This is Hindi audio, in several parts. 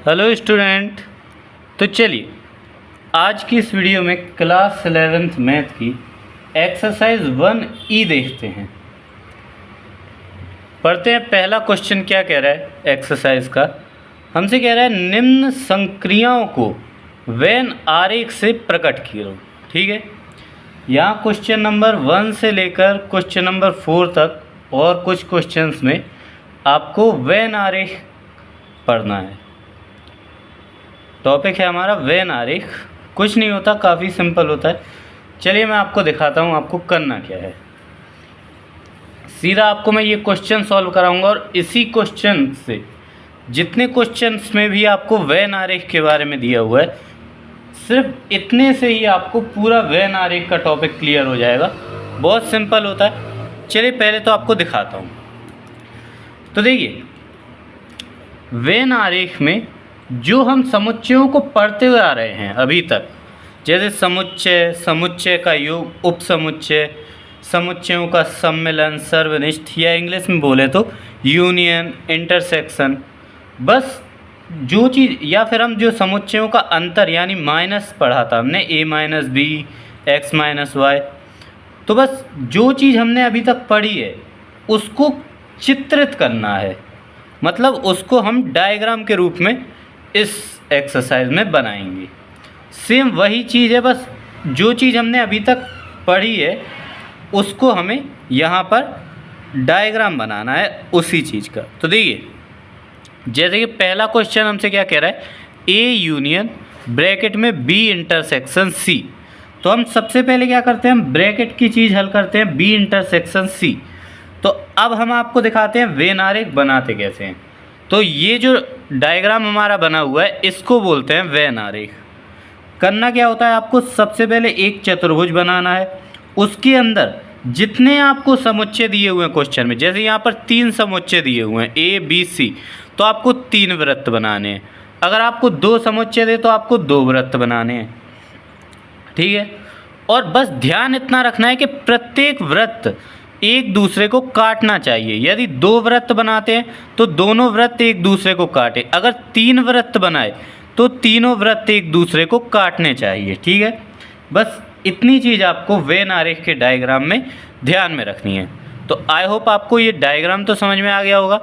Hello student. तो चलिए आज की इस वीडियो में क्लास 11th मैथ की एक्सरसाइज 1E देखते हैं। पढ़ते हैं। पहला क्वेश्चन क्या कह रहा है एक्सरसाइज का, हमसे कह रहा है निम्न संक्रियाओं को वेन आरेख से प्रकट करो। ठीक है, यहाँ क्वेश्चन नंबर 1 से लेकर क्वेश्चन नंबर 4 तक और कुछ क्वेश्चंस में आपको वेन आरेख पढ़ना है। टॉपिक है हमारा वेन आरेख। कुछ नहीं होता, काफ़ी सिंपल होता है। चलिए मैं आपको दिखाता हूँ आपको करना क्या है। सीधा आपको मैं ये क्वेश्चन सॉल्व कराऊंगा और इसी क्वेश्चन से जितने क्वेश्चंस में भी आपको वेन आरेख के बारे में दिया हुआ है, सिर्फ इतने से ही आपको पूरा वेन आरेख का टॉपिक क्लियर हो जाएगा। बहुत सिंपल होता है। चलिए पहले तो आपको दिखाता हूँ। तो देखिए वेन आरेख में जो हम समुच्चयों को पढ़ते हुए आ रहे हैं अभी तक, जैसे समुच्चय, समुच्चय का योग, उपसमुच्चय, समुच्चयों का सम्मिलन, सर्वनिष्ठ, या इंग्लिश में बोले तो यूनियन, इंटरसेक्शन, बस जो चीज़, या फिर हम जो समुच्चयों का अंतर यानी माइनस पढ़ा था हमने, a minus B, X minus Y, तो बस जो चीज़ हमने अभी तक पढ़ी है उसको चित्रित करना है। मतलब उसको हम डायग्राम के रूप में इस एक्सरसाइज में बनाएंगे। सेम वही चीज़ है, बस जो चीज़ हमने अभी तक पढ़ी है उसको हमें यहाँ पर डायग्राम बनाना है उसी चीज़ का। तो देखिए जैसे कि पहला क्वेश्चन हमसे क्या कह रहा है, ए यूनियन ब्रैकेट में बी इंटरसेक्शन सी। तो हम सबसे पहले क्या करते हैं, हम ब्रैकेट की चीज़ हल करते हैं, बी इंटरसेक्शन सी। तो अब हम आपको दिखाते हैं वेन आरेख बनाते कैसे हैं। तो ये जो डायग्राम हमारा बना हुआ है इसको बोलते हैं वेन आरेख। करना क्या होता है, आपको सबसे पहले एक चतुर्भुज बनाना है। उसके अंदर जितने आपको समुच्चय दिए हुए हैं क्वेश्चन में, जैसे यहाँ पर 3 समुच्चय दिए हुए हैं ए बी सी, तो आपको 3 वृत्त बनाने हैं। अगर आपको 2 समुच्चय दे तो आपको 2 वृत्त बनाने हैं। ठीक है, और बस ध्यान इतना रखना है कि प्रत्येक वृत्त एक दूसरे को काटना चाहिए। यदि 2 वृत्त बनाते हैं तो दोनों वृत्त एक दूसरे को काटे। अगर 3 वृत्त बनाए तो तीनों वृत्त एक दूसरे को काटने चाहिए। ठीक है, बस इतनी चीज़ आपको वेन आरेख के डायग्राम में ध्यान में रखनी है। तो आई होप आपको ये डायग्राम तो समझ में आ गया होगा।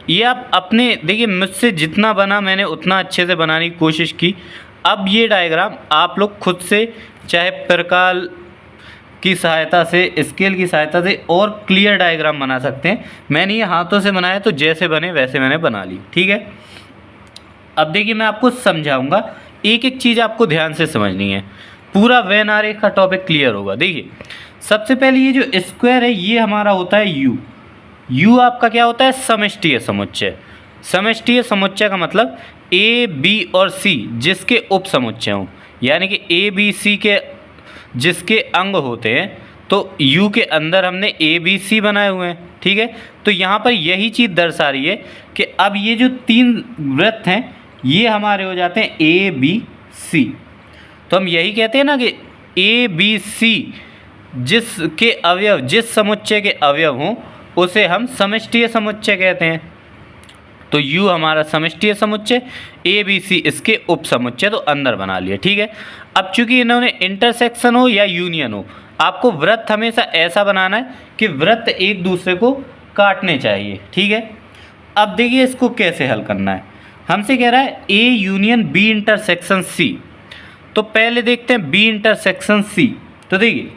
ये आप अपने देखिए, मुझसे जितना बना मैंने उतना अच्छे से बनाने की कोशिश की। अब ये डायग्राम आप लोग खुद से, चाहे प्रकाल की सहायता से, स्केल की सहायता से और क्लियर डायग्राम बना सकते हैं। मैंने ये हाथों से बनाया तो जैसे बने वैसे मैंने बना ली। ठीक है, अब देखिए मैं आपको समझाऊंगा, एक एक चीज़ आपको ध्यान से समझनी है, पूरा वेन आरेख का टॉपिक क्लियर होगा। देखिए सबसे पहले ये जो स्क्वायर है ये हमारा होता है यू। यू आपका क्या होता है, समष्टीय समुच्चय। समष्टीय समुच्चय का मतलब ए बी और सी जिसके उप समुच्चय हों, यानी कि ए बी सी के जिसके अंग होते हैं। तो U के अंदर हमने ए बी सी बनाए हुए हैं। ठीक है, तो यहाँ पर यही चीज़ दर्शा रही है कि अब ये जो 3 वृत्त हैं ये हमारे हो जाते हैं ए बी सी। तो हम यही कहते हैं ना कि ए बी सी जिसके अवयव, जिस समुच्चय के अवयव हों उसे हम समष्टीय समुच्चय कहते हैं। तो U हमारा समष्टीय समुच्चय, ए बी सी इसके उप समुच्चय, तो अंदर बना लिए। ठीक है, अब चूंकि इन्होंने इंटरसेक्शन हो या यूनियन हो, आपको वृत्त हमेशा ऐसा बनाना है कि वृत्त एक दूसरे को काटने चाहिए। ठीक है, अब देखिए इसको कैसे हल करना है। हमसे कह रहा है A union B intersection C. तो पहले देखते हैं बी इंटरसेक्शन सी। तो देखिए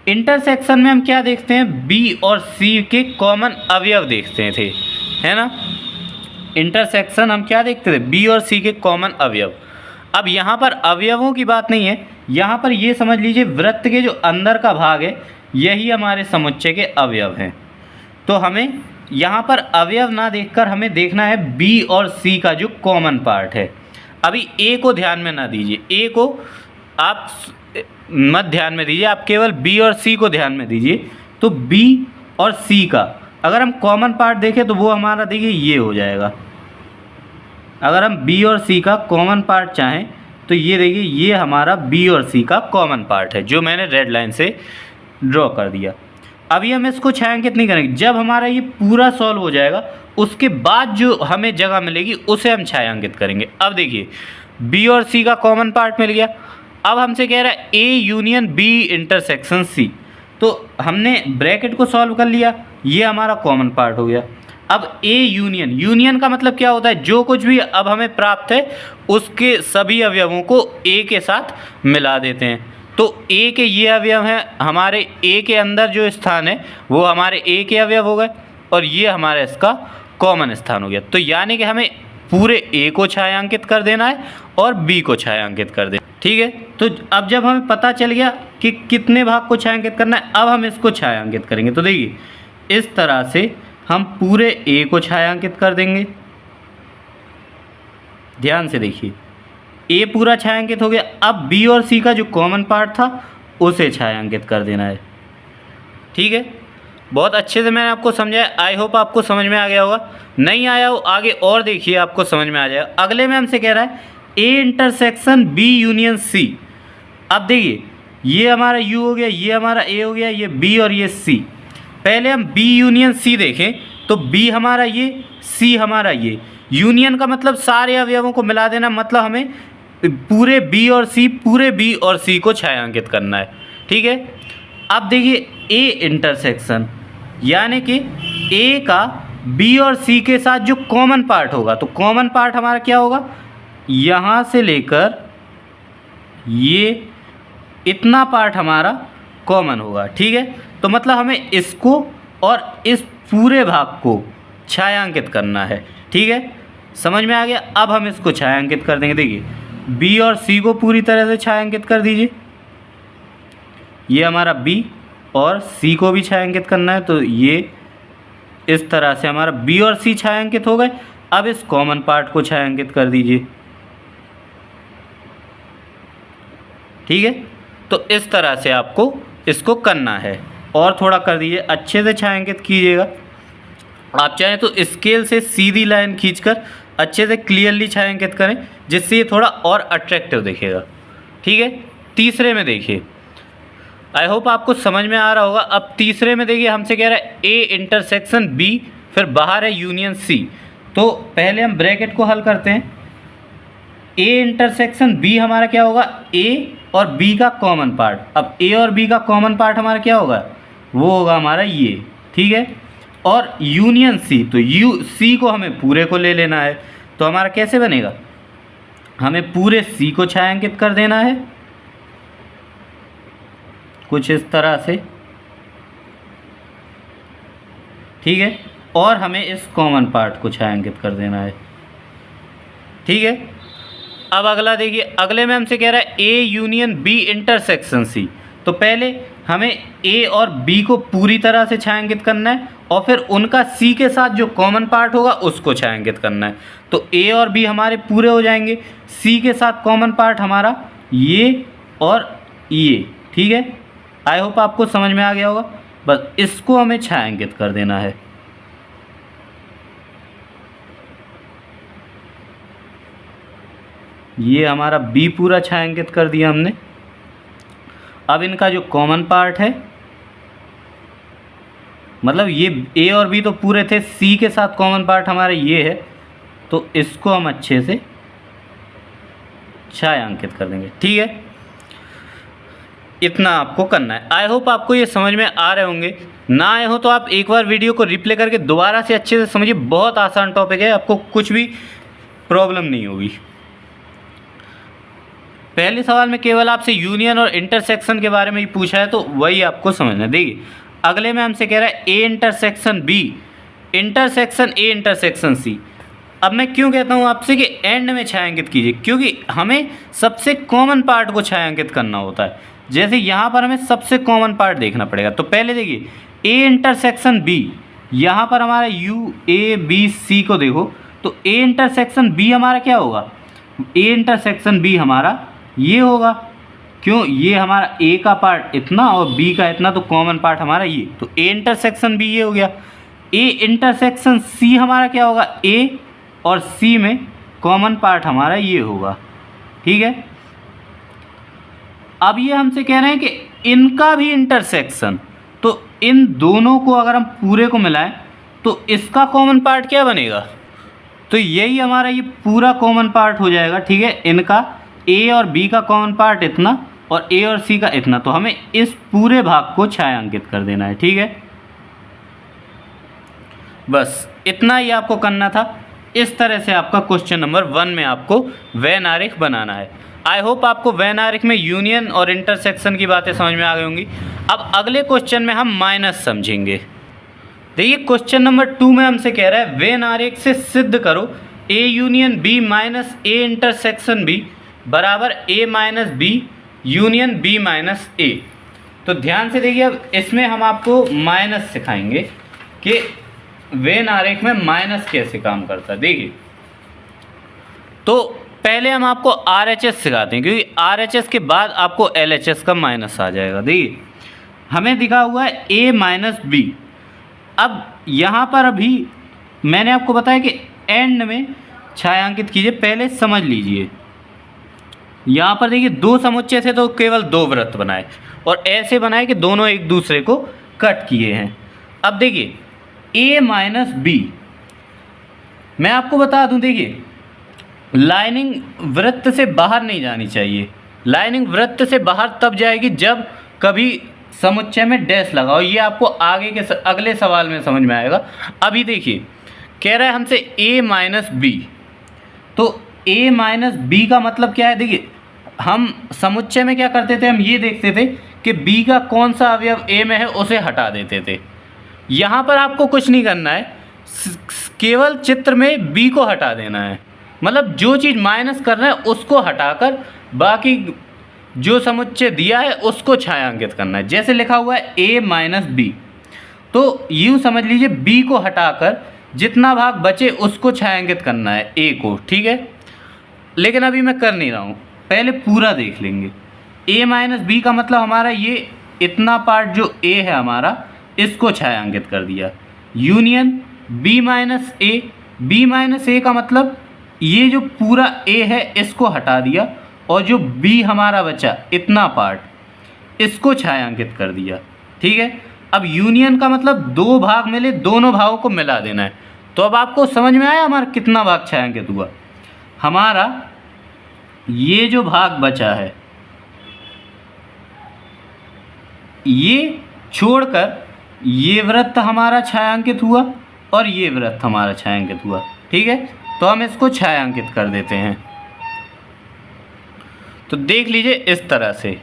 इंटरसेक्शन में हम क्या देखते हैं, बी और सी के कॉमन अवयव देखते थे, है ना। इंटरसेक्शन हम क्या देखते थे, बी और सी के कॉमन अवयव। अब यहाँ पर अवयवों की बात नहीं है, यहाँ पर ये समझ लीजिए वृत्त के जो अंदर का भाग है यही हमारे समुच्चय के अवयव हैं। तो हमें यहाँ पर अवयव ना देखकर हमें देखना है बी और सी का जो कॉमन पार्ट है। अभी ए को ध्यान में ना दीजिए, ए को आप मत ध्यान में दीजिए, आप केवल बी और सी को ध्यान में दीजिए। तो बी और सी का अगर हम कॉमन पार्ट देखें तो वो हमारा देखिए ये हो जाएगा। अगर हम बी और सी का कॉमन पार्ट चाहें तो ये देखिए ये हमारा बी और सी का कॉमन पार्ट है जो मैंने रेड लाइन से ड्रॉ कर दिया। अभी हम इसको छायांकित नहीं करेंगे, जब हमारा ये पूरा सॉल्व हो जाएगा उसके बाद जो हमें जगह मिलेगी उसे हम छायांकित करेंगे। अब देखिए बी और सी का कॉमन पार्ट मिल गया। अब हमसे कह रहा है A union B intersection C, तो हमने ब्रैकेट को सॉल्व कर लिया, ये हमारा कॉमन पार्ट हो गया। अब ए यूनियन, यूनियन का मतलब क्या होता है, जो कुछ भी अब हमें प्राप्त है उसके सभी अवयवों को ए के साथ मिला देते हैं। तो ए के ये अवयव हैं, हमारे ए के अंदर जो स्थान है वो हमारे ए के अवयव हो गए और ये हमारा इसका कॉमन स्थान हो गया। तो यानी कि हमें पूरे ए को छायांकित कर देना है और बी को छायांकित कर देना, ठीक है। तो अब जब हमें पता चल गया कि कितने भाग को छायांकित करना है, अब हम इसको छायांकित करेंगे। तो देखिए इस तरह से हम पूरे ए को छायांकित कर देंगे। ध्यान से देखिए ए पूरा छायांकित हो गया। अब बी और सी का जो कॉमन पार्ट था उसे छायांकित कर देना है, ठीक है। बहुत अच्छे से मैंने आपको समझाया, आई होप आपको समझ में आ गया होगा। नहीं आया हो आगे और देखिए आपको समझ में आ जाएगा। अगले में हमसे कह रहा है A intersection B union C. अब देखिए ये हमारा यू हो गया, ये हमारा ए हो गया, ये बी और ये सी। पहले हम बी यूनियन सी देखें तो बी हमारा ये, सी हमारा ये। यूनियन का मतलब सारे अवयवों को मिला देना, मतलब हमें पूरे बी और सी को छायांकित करना है, ठीक है। अब देखिए ए इंटरसेक्शन, यानी कि ए का बी और सी के साथ जो कॉमन पार्ट होगा, तो कॉमन पार्ट हमारा क्या होगा, यहाँ से लेकर ये इतना पार्ट हमारा कॉमन होगा, ठीक है। तो मतलब हमें इसको और इस पूरे भाग को छायांकित करना है, ठीक है। समझ में आ गया। अब हम इसको छायांकित कर देंगे। देखिए बी और सी को पूरी तरह से छायांकित कर दीजिए, ये हमारा बी और सी को भी छायांकित करना है। तो ये इस तरह से हमारा बी और सी छायांकित हो गए। अब इस कॉमन पार्ट को छायांकित कर दीजिए, ठीक है। तो इस तरह से आपको इसको करना है, और थोड़ा कर दीजिए, अच्छे से छायांकित कीजिएगा। आप चाहें तो स्केल से सीधी लाइन खींचकर अच्छे से क्लियरली छायांकित करें, जिससे ये थोड़ा और अट्रैक्टिव दिखेगा, ठीक है। तीसरे में देखिए, आई होप आपको समझ में आ रहा होगा। अब तीसरे में देखिए हमसे कह रहा है ए इंटरसेक्शन बी, फिर बाहर है यूनियन सी। तो पहले हम ब्रैकेट को हल करते हैं। ए इंटरसेक्शन बी हमारा क्या होगा, ए और बी का कॉमन पार्ट। अब ए और बी का कॉमन पार्ट हमारा क्या होगा, वो होगा हमारा ये, ठीक है। और यूनियन सी, तो सी को हमें पूरे को ले लेना है। तो हमारा कैसे बनेगा, हमें पूरे सी को छायांकित कर देना है कुछ इस तरह से, ठीक है। और हमें इस कॉमन पार्ट को छायांकित कर देना है, ठीक है। अब अगला देखिए, अगले में हमसे कह रहा है A union B intersection C. तो पहले हमें ए और बी को पूरी तरह से छायांकित करना है और फिर उनका सी के साथ जो कॉमन पार्ट होगा उसको छायांकित करना है। तो ए और बी हमारे पूरे हो जाएंगे, सी के साथ कॉमन पार्ट हमारा ये और ये, ठीक है। आई होप आपको समझ में आ गया होगा। बस इसको हमें छायांकित कर देना है, ये हमारा बी पूरा छायांकित कर दिया हमने। अब इनका जो कॉमन पार्ट है, मतलब ये ए और बी तो पूरे थे, सी के साथ कॉमन पार्ट हमारा ये है, तो इसको हम अच्छे से छायांकित कर देंगे, ठीक है। इतना आपको करना है। आई होप आपको ये समझ में आ रहे होंगे। ना आए हो तो आप एक बार वीडियो को रिप्ले करके दोबारा से अच्छे से समझिए, बहुत आसान टॉपिक है, आपको कुछ भी प्रॉब्लम नहीं होगी। पहले सवाल में केवल आपसे यूनियन और इंटरसेक्शन के बारे में ही पूछा है, तो वही आपको समझना है। देखिए अगले में हमसे कह रहा है A intersection B intersection A intersection C. अब मैं क्यों कहता हूँ आपसे कि एंड में छायांकित कीजिए, क्योंकि हमें सबसे कॉमन पार्ट को छायांकित करना होता है। जैसे यहाँ पर हमें सबसे कॉमन पार्ट देखना पड़ेगा। तो पहले देखिए ए इंटरसेक्शन बी, यहाँ पर हमारा यू ए बी सी को देखो, तो ए इंटरसेक्शन बी हमारा क्या होगा, ए इंटरसेक्शन बी हमारा ये होगा। क्यों, ये हमारा ए का पार्ट इतना और बी का इतना, तो कॉमन पार्ट हमारा ये, तो ए इंटरसेक्शन बी ये हो गया। ए इंटरसेक्शन सी हमारा क्या होगा, ए और सी में कॉमन पार्ट हमारा ये होगा, ठीक है। अब ये हमसे कह रहे हैं कि इनका भी इंटरसेक्शन, तो इन दोनों को अगर हम पूरे को मिलाएं तो इसका कॉमन पार्ट क्या बनेगा, तो यही हमारा ये पूरा कॉमन पार्ट हो जाएगा। ठीक है, इनका ए और बी का कॉमन पार्ट इतना और ए और सी का इतना, तो हमें इस पूरे भाग को छायांकित कर देना है। ठीक है, बस इतना ही आपको करना था। इस तरह से आपका क्वेश्चन नंबर 1 में आपको वेन आरेख बनाना है। आई होप आपको वेन आरेख में यूनियन और इंटरसेक्शन की बातें समझ में आ गई होंगी। अब अगले क्वेश्चन में हम माइनस समझेंगे। देखिए क्वेश्चन नंबर 2 में हमसे कह रहा है वेन आरेख से सिद्ध करो A union B minus A intersection B बराबर A minus B union B minus A. तो ध्यान से देखिए, अब इसमें हम आपको माइनस सिखाएंगे कि वेन आरेख में माइनस कैसे काम करता है। देखिए, तो पहले हम आपको RHS सिखाते हैं, क्योंकि RHS के बाद आपको LHS का माइनस आ जाएगा। देखिए हमें दिखा हुआ है A माइनस बी। अब यहाँ पर अभी मैंने आपको बताया कि एंड में छायांकित कीजिए, पहले समझ लीजिए। यहाँ पर देखिए 2 समुच्चय थे तो केवल 2 वृत्त बनाए, और ऐसे बनाए कि दोनों एक दूसरे को कट किए हैं। अब देखिए A माइनस बी, मैं आपको बता दूं, देखिए लाइनिंग वृत्त से बाहर नहीं जानी चाहिए। लाइनिंग वृत्त से बाहर तब जाएगी जब कभी समुच्चय में डैश लगाओ। ये आपको आगे के अगले सवाल में समझ में आएगा। अभी देखिए कह रहा है हमसे A माइनस बी, तो A माइनस बी का मतलब क्या है। देखिए हम समुच्चय में क्या करते थे, हम ये देखते थे कि B का कौन सा अवयव A में है उसे हटा देते थे। यहाँ पर आपको कुछ नहीं करना है, केवल चित्र में B को हटा देना है। मतलब जो चीज़ माइनस कर रहे हैं उसको हटाकर बाकी जो समुच्चय दिया है उसको छायांकित करना है। जैसे लिखा हुआ है A माइनस बी, तो यूँ समझ लीजिए B को हटाकर जितना भाग बचे उसको छायांकित करना है A को। ठीक है, लेकिन अभी मैं कर नहीं रहा हूँ, पहले पूरा देख लेंगे। A माइनस बी का मतलब हमारा ये इतना पार्ट जो A है हमारा, इसको छायांकित कर दिया। यूनियन B माइनस ए, B माइनस ए का मतलब ये जो पूरा A है इसको हटा दिया, और जो B हमारा बचा इतना पार्ट, इसको छायांकित कर दिया। ठीक है, अब यूनियन का मतलब 2 भाग मिले, दोनों भागों को मिला देना है। तो अब आपको समझ में आया हमारा कितना भाग छायांकित हुआ। हमारा ये जो भाग बचा है ये छोड़कर ये वृत्त हमारा छायांकित हुआ और ये वृत्त हमारा छायांकित हुआ। ठीक है, तो हम इसको छायांकित कर देते हैं। तो देख लीजिए इस तरह से।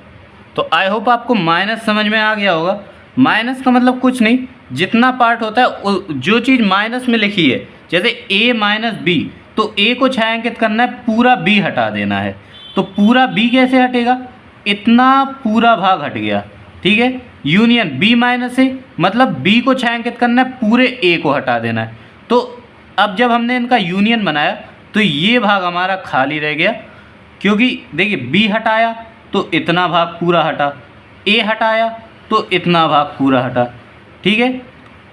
तो आई होप आपको माइनस समझ में आ गया होगा। माइनस का मतलब कुछ नहीं, जितना पार्ट होता है जो चीज़ माइनस में लिखी है, जैसे A माइनस बी, तो A को छायांकित करना है, पूरा B हटा देना है। तो पूरा B कैसे हटेगा, इतना पूरा भाग हट गया। ठीक है, यूनियन B माइनस ए मतलब B को छायांकित करना है, पूरे A को हटा देना है। तो अब जब हमने इनका यूनियन बनाया तो ये भाग हमारा खाली रह गया, क्योंकि देखिए B हटाया तो इतना भाग पूरा हटा, A हटाया तो इतना भाग पूरा हटा। ठीक है,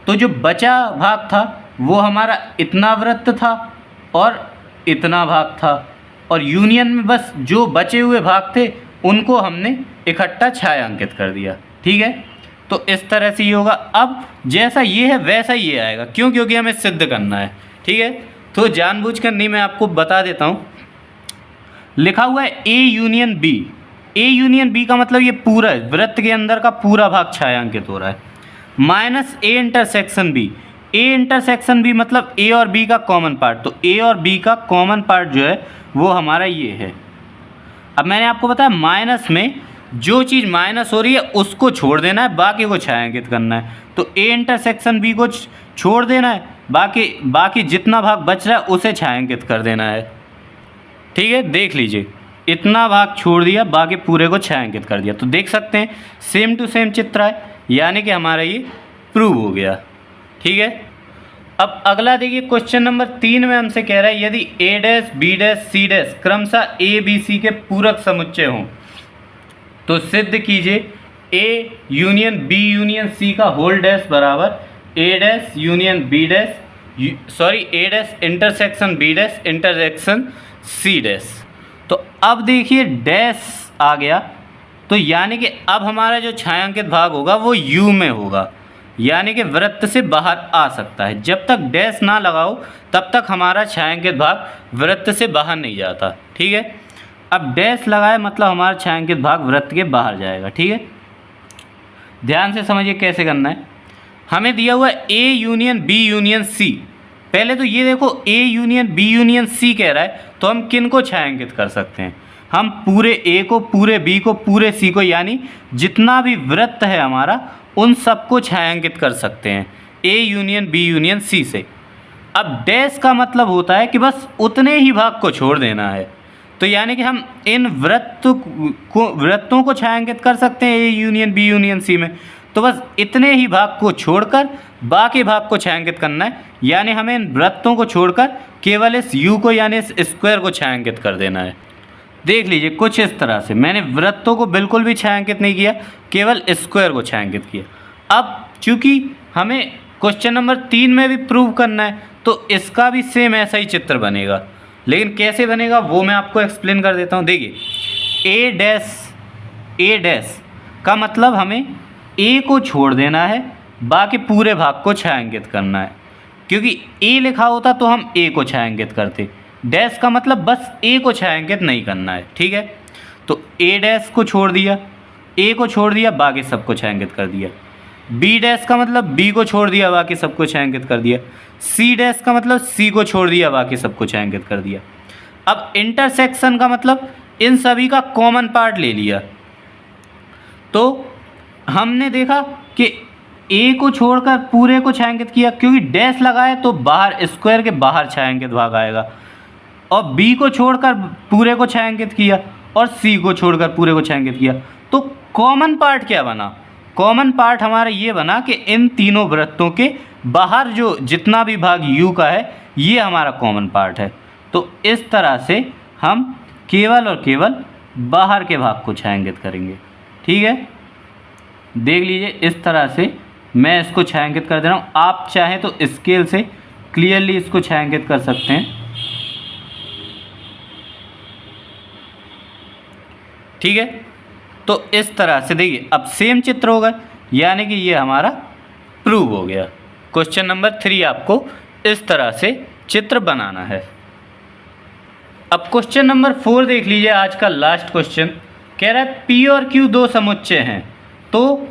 तो जो बचा भाग था वो हमारा इतना वृत्त था और इतना भाग था, और यूनियन में बस जो बचे हुए भाग थे उनको हमने इकट्ठा छायांकित कर दिया। ठीक है, तो इस तरह से ये होगा। अब जैसा ये है वैसा ये आएगा, क्यों, क्योंकि हमें सिद्ध करना है। ठीक है, तो जानबूझकर नहीं, मैं आपको बता देता हूँ। लिखा हुआ है A union B. A union B का मतलब ये पूरा वृत्त के अंदर का पूरा भाग छायांकित हो रहा है। Minus A intersection B. A intersection B मतलब A और B का कॉमन पार्ट। तो A और B का कॉमन पार्ट जो है वो हमारा ये है। अब मैंने आपको बताया माइनस में जो चीज़ माइनस हो रही है उसको छोड़ देना है, बाकी को छायांकित करना है। तो A इंटरसेक्शन B को छोड़ देना है, बाकी जितना भाग बच रहा है उसे छायांकित कर देना है। ठीक है, देख लीजिए इतना भाग छोड़ दिया, बाकी पूरे को छायांकित कर दिया। तो देख सकते हैं सेम टू सेम चित्र है, यानी कि हमारा ये प्रूव हो गया। ठीक है, अब अगला देखिए क्वेश्चन नंबर 3 में हमसे कह रहा है यदि A dash B dash C dash क्रमशः A B C के पूरक समुच्चय हों तो सिद्ध कीजिए A union B union C का होल डैश बराबर A dash union B dash A dash intersection B dash intersection C dash. तो अब देखिए डैश आ गया, तो यानी कि अब हमारा जो छायांकित भाग होगा वो U में होगा। यानी कि वृत्त से बाहर आ सकता है। जब तक डैश ना लगाओ तब तक हमारा छायांकित भाग वृत्त से बाहर नहीं जाता, ठीक है। अब डैश लगाए मतलब हमारा छायांकित भाग वृत्त के बाहर जाएगा, ठीक है। ध्यान से समझिए कैसे करना है। हमें दिया हुआ है A union B union C. पहले तो ये देखो A union B union C कह रहा है, तो हम किन को छायांकित कर सकते हैं? हम पूरे ए को, पूरे बी को, पूरे सी को, यानी जितना भी वृत्त है हमारा उन सबको छायांकित कर सकते हैं A union B union C से। अब डैश का मतलब होता है कि बस उतने ही भाग को छोड़ देना है। तो यानी कि हम इन वृत्तों को छायांकित कर सकते हैं A union B union C में। तो बस इतने ही भाग को छोड़कर बाकी भाग को छायांकित करना है, यानी हमें इन वृत्तों को छोड़कर केवल इस यू को यानी इस स्क्वायर को छायांकित कर देना है। देख लीजिए कुछ इस तरह से, मैंने वृत्तों को बिल्कुल भी छायांकित नहीं किया, केवल स्क्वायर को छायांकित किया। अब चूँकि हमें क्वेश्चन नंबर 3 में भी प्रूव करना है तो इसका भी सेम ऐसा ही चित्र बनेगा, लेकिन कैसे बनेगा वो मैं आपको एक्सप्लेन कर देता हूँ। देखिए ए डैश का मतलब हमें ए को छोड़ देना है, बाकी पूरे भाग को छायांकित करना है। क्योंकि ए लिखा होता तो हम ए को छायांकित करते, डैश का मतलब बस ए को छायांकित नहीं करना है, ठीक है। तो ए डैश को छोड़ दिया, ए को छोड़ दिया, बाकी सबको छायांकित कर दिया। बी डैश का मतलब बी को छोड़ दिया, बाकी सबको छायांकित कर दिया। सी डैश का मतलब सी को छोड़ दिया, बाकी सबको छायांकित कर दिया। अब इंटरसेक्शन का मतलब इन सभी का कॉमन पार्ट ले लिया। तो हमने देखा कि ए को छोड़कर पूरे को छायांकित किया, क्योंकि डैश लगाए तो बाहर स्क्वायर के बाहर छायांकित भाग आएगा। और बी को छोड़कर पूरे को छायांकित किया और सी को छोड़कर पूरे को छायांकित किया। तो कॉमन पार्ट क्या बना? कॉमन पार्ट हमारा ये बना कि इन तीनों वृत्तों के बाहर जो जितना भी भाग यू का है ये हमारा कॉमन पार्ट है। तो इस तरह से हम केवल और केवल बाहर के भाग को छायांकित करेंगे, ठीक है। देख लीजिए इस तरह से मैं इसको छायांकित कर दे रहा हूँ। आप चाहें तो स्केल से क्लियरली इसको छायांकित कर सकते हैं, ठीक है। तो इस तरह से देखिए अब सेम चित्र होगा, यानी कि ये हमारा प्रूव हो गया। क्वेश्चन नंबर 3 आपको इस तरह से चित्र बनाना है। अब क्वेश्चन नंबर 4 देख लीजिए, आज का लास्ट क्वेश्चन। कह रहा है पी और क्यू दो समुच्चय हैं। तो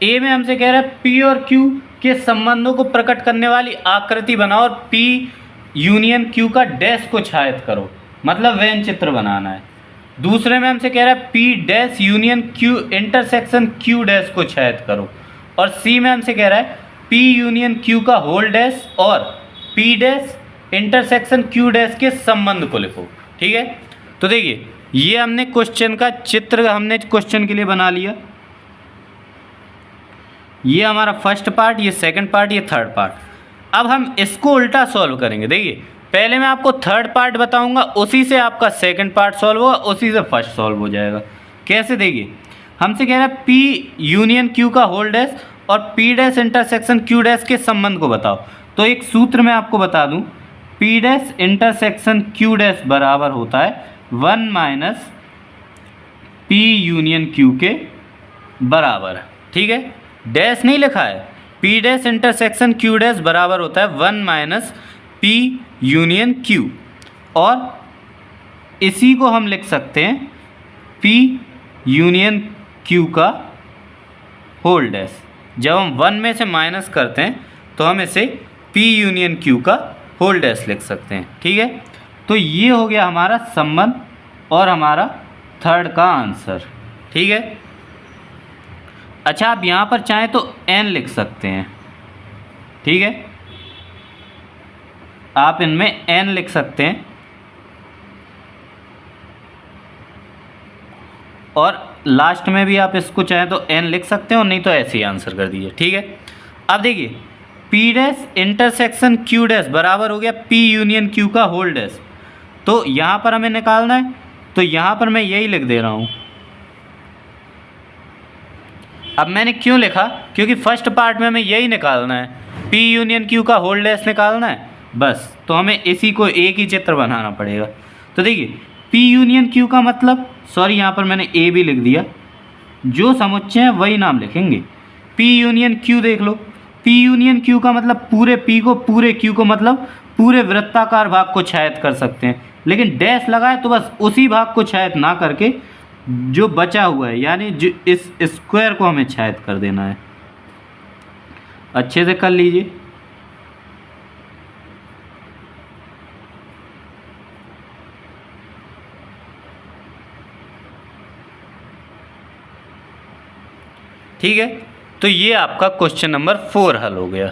ए में हमसे कह रहा है पी और क्यू के संबंधों को प्रकट करने वाली आकृति बनाओ और पी यूनियन क्यू का डैश को छायांकित करो, मतलब व्यंजक चित्र बनाना है। दूसरे में हमसे कह रहा है P dash union Q intersection Q dash को छायांकित करो। और सी में हमसे कह रहा है पी यूनियन क्यू का होल डैश और P dash intersection Q dash के संबंध को लिखो, ठीक है। तो देखिए ये हमने क्वेश्चन का चित्र हमने क्वेश्चन के लिए बना लिया। ये हमारा फर्स्ट पार्ट, ये सेकंड पार्ट, ये थर्ड पार्ट। अब हम इसको उल्टा सॉल्व करेंगे। देखिए पहले मैं आपको थर्ड पार्ट बताऊंगा, उसी से आपका सेकंड पार्ट सॉल्व होगा, उसी से फर्स्ट सॉल्व हो जाएगा। कैसे? देखिए हमसे कह रहा है पी यूनियन क्यू का होल डैश और P dash intersection Q dash के संबंध को बताओ। तो एक सूत्र मैं आपको बता दूं, P dash intersection Q dash बराबर होता है 1 माइनस पी यूनियन क्यू के बराबर, ठीक है। डैश नहीं लिखा है, P dash intersection Q dash बराबर होता है 1 माइनस पी यूनियन क्यू। और इसी को हम लिख सकते हैं पी यूनियन क्यू का होल डैश। जब हम 1 में से माइनस करते हैं तो हम इसे पी यूनियन क्यू का होल डैश लिख सकते हैं, ठीक है। तो ये हो गया हमारा संबंध और हमारा थर्ड का आंसर, ठीक है। अच्छा आप यहाँ पर चाहें तो n लिख सकते हैं, ठीक है। आप इनमें n लिख सकते हैं और लास्ट में भी आप इसको चाहें तो n लिख सकते हैं और नहीं तो ऐसे ही आंसर कर दीजिए, ठीक है। अब देखिए P dash intersection Q dash बराबर हो गया पी यूनियन क्यू का होल डैश। तो यहाँ पर हमें निकालना है, तो यहाँ पर मैं यही लिख दे रहा हूँ। अब मैंने क्यों लिखा? क्योंकि फर्स्ट पार्ट में हमें यही निकालना है, पी यूनियन क्यू का होल डैश निकालना है बस। तो हमें इसी को एक ही चित्र बनाना पड़ेगा। तो देखिए पी यूनियन क्यू का मतलब, सॉरी यहाँ पर मैंने ए भी लिख दिया, जो समुच्चय है वही नाम लिखेंगे। पी यूनियन क्यू देख लो, पी यूनियन क्यू का मतलब पूरे पी को पूरे क्यू को मतलब पूरे वृत्ताकार भाग को छायत कर सकते हैं, लेकिन डैश लगाए तो बस उसी भाग को छायत ना करके जो बचा हुआ है यानी जो इस स्क्वायर को हमें छायत कर देना है। अच्छे से कर लीजिए। ठीक है, तो ये आपका क्वेश्चन नंबर 4 हल हो गया।